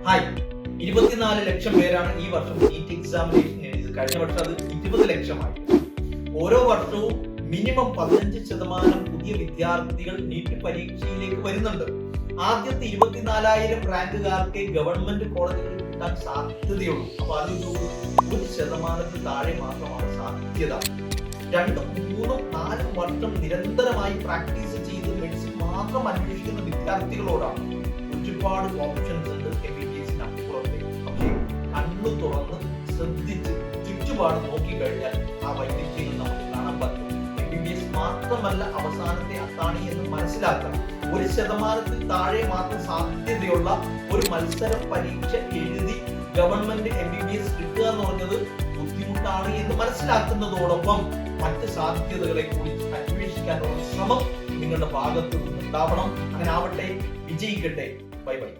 Hi, 24 ലക്ഷം പേരാണ് ഈ വർഷം നീറ്റ് എക്സാമിനേഷൻ എഴുതിയത്. കഴിഞ്ഞ വർഷം അത് 20 ലക്ഷമായി. ഓരോ വർഷവും മിനിമം 15% പുതിയ വിദ്യാർത്ഥികൾ നീറ്റ് പരീക്ഷയിലേക്ക് വരുന്നുണ്ട്. ആദ്യത്തെ 24,000 റാങ്കുകാർക്ക് ഗവൺമെന്റ് കോളേജുകളിൽ കിട്ടാൻ സാധ്യതയുള്ളൂ. അപ്പൊ അതൊരു 1% താഴെ മാത്രമാണ് സാധ്യത. 2, 3, 4 വർഷം നിരന്തരമായി പ്രാക്ടീസ് ചെയ്ത് മെഡിസിൻ മാത്രം അന്വേഷിക്കുന്ന വിദ്യാർത്ഥികളോടാണ് ഒരുപാട് ഓപ്ഷൻസ് ഉണ്ട് MBBS അപ്പുറത്തേക്ക്. പക്ഷേ കണ്ണു തുറന്ന് ശ്രദ്ധിച്ച് ചുറ്റുപാട് നോക്കിക്കഴിഞ്ഞാൽ ആ വൈദ്യുതിയിൽ നമുക്ക് കാണാൻ പറ്റും. MBBS മാത്രമല്ല അവസാനത്തെ അത്താണി എന്ന് മനസ്സിലാക്കണം. 1% താഴെ മാത്രം സാധ്യതയുള്ള ഒരു മത്സര പരീക്ഷ എഴുതി ഗവൺമെന്റ് MBBS കിട്ടുക എന്ന് പറഞ്ഞത് ബുദ്ധിമുട്ടാണ് എന്ന് മനസ്സിലാക്കുന്നതോടൊപ്പം മറ്റ് സാധ്യതകളെ കുറിച്ച് അന്വേഷിക്കാനുള്ള ശ്രമം നിങ്ങളുടെ ഭാഗത്തു നിന്നുണ്ടാവണം. അങ്ങനെ ആവട്ടെ, വിജയിക്കട്ടെ. Bye bye.